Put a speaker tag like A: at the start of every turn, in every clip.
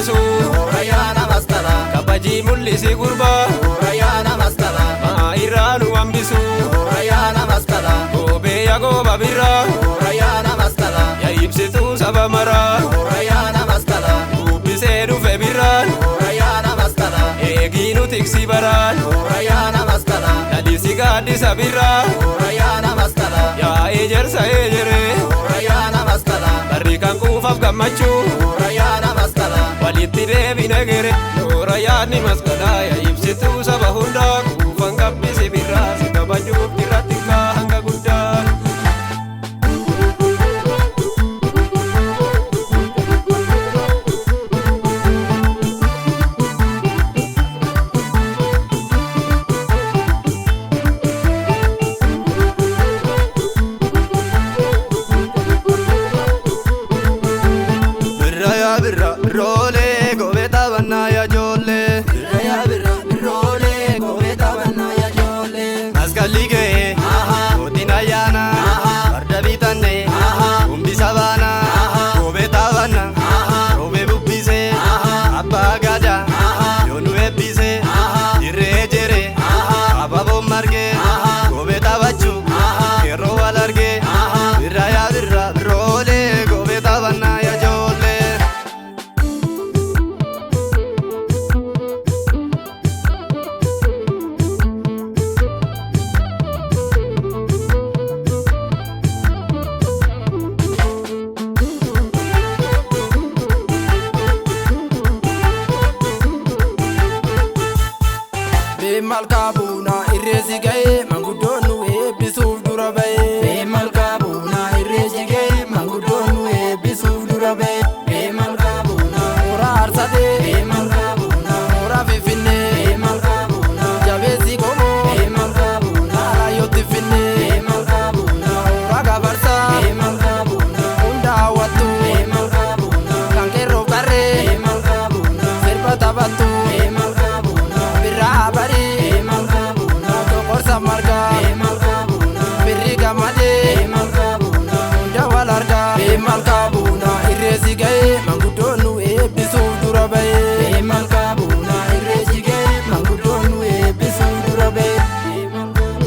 A: wambisu
B: Ayyaana masqala
A: kabaji mul'isi gurba
B: Ayyaana masqala
A: irraanu wambisu
B: Ayyaana masqala
A: goobee yagooba birra
B: Ayyaana masqala
A: yaa ibsituu saba mara
B: Ayyaana masqala
A: dubbisee dhufe birraan
B: Ayyaana masqala
A: eegiinu tiksi baraan
B: Ayyaana masqala
A: lalisi gaaddisa birraa
B: Ayyaana masqala
A: yaa ejersa ejere
B: Ayyaana masqala
A: barri kan quufaaf gammachuu
B: Ayyaana masqala
A: walitti deebina gere noora yaadni masqalaa yaa ibsituu saba hundaa quufan gabbisi birraa si kabajuuf irratti kaa hanga guddaa.
C: Birra birroolee goobee taphannaa yaa ijoollee.
B: Birroolee goobee taphannaa yaa ijoollee
C: Masqalli ga'ee mootiin ayyaana farda bitannee gumbisa baana goobee taphannaa roobee bubbisee abbaa gadaa yoo nu eebbisee dirree Ejeere abaaboon margee goobee taphachuu yeroo wal argee birra yaa birra birroolee goobee taphannaa yaa ijoollee.
B: Malkaa buunaa irreessi ga'ee manguddoon nu eebbisuuf dura ba'ee. Malkaa buunaa irreessi ga'ee manguddoon nu eebbisuuf dura ba'ee. Malkaa buunaa mooraa Arsatee. Malkaa buunaa mooraa Finfinnee. Malkaa buunaa jabeessi qomoo. Malkaa buunaa Alaayyootti Finnee. Malkaa buunaa mooraa Gafarsaa. Malkaa buunaa hunda hawwattu. Malkaa buunaa kan qeerroo qarree. Malkaa buunaa sirba taphattu. Malkaa buunaa birraa barii. Malkaa buunaa irreessi ga'ee manguddoon nu eebbisuuf dura ba'ee. Malkaa buunaa irreessi ga'ee manguddoon nu eebbisuuf dura ba'ee.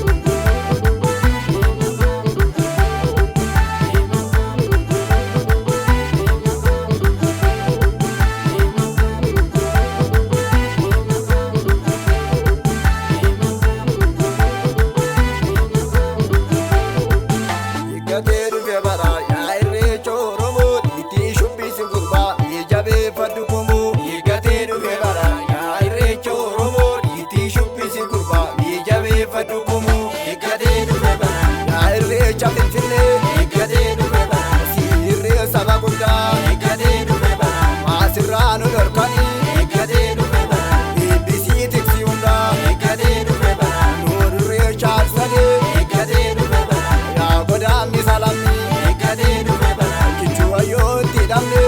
C: Gatee dhufe bara yaa irreecha Oromoo itti shubbisi gurbaa jabeeffadhu kumuu. Gatee dhufe bara yaa irreecha Oromoo itti shubbisi gurbaa jabeeffadhu kumuu. Gatee dhufe bara yaa irreecha Finfinnee. Gatee dhufe bara siirree saba guddaa. Gatee dhufe bara maasirraa nu dhorkanii. Gatee dhufe bara eebbisii tiksi hundaa. Gatee dhufe bara NOORUU Shaarsadee. Gatee dhufe bara yaa godaanni salamni. Gatee dhufe bara kichuu wayyootti dhabne.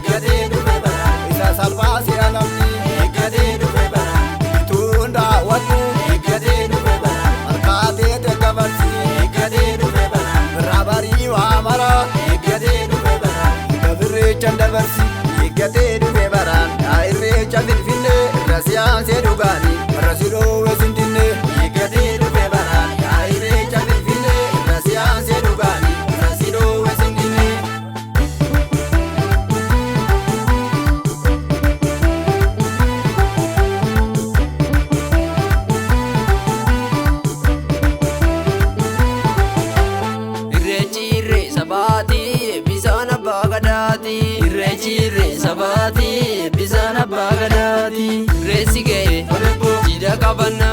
C: Gatee dhufe bara isa salphaa si'a namni. Gatee dhufe bara bituun daawwannu. Gatee dhufe bara harkaatee teggabarsi. Gatee dhufe bara birraa barii waa mara. Gatee dhufe bara gabirreechan dabarsi. Gatee dhufe bara yaa irreecha Finfinnee irra siyaasee dhugaanii irra siroowwe sindinne. Gatee dhufe bara yaa irreecha Finfinnee irra siyaasee dhugaanii irra siroowwe sindinne.
B: Irreechi sabaatii bisaan abbaa gadaati. Irreechi sabaatii bisaan abbaa gadaati. Irreessi ga'ee jida qabannaa.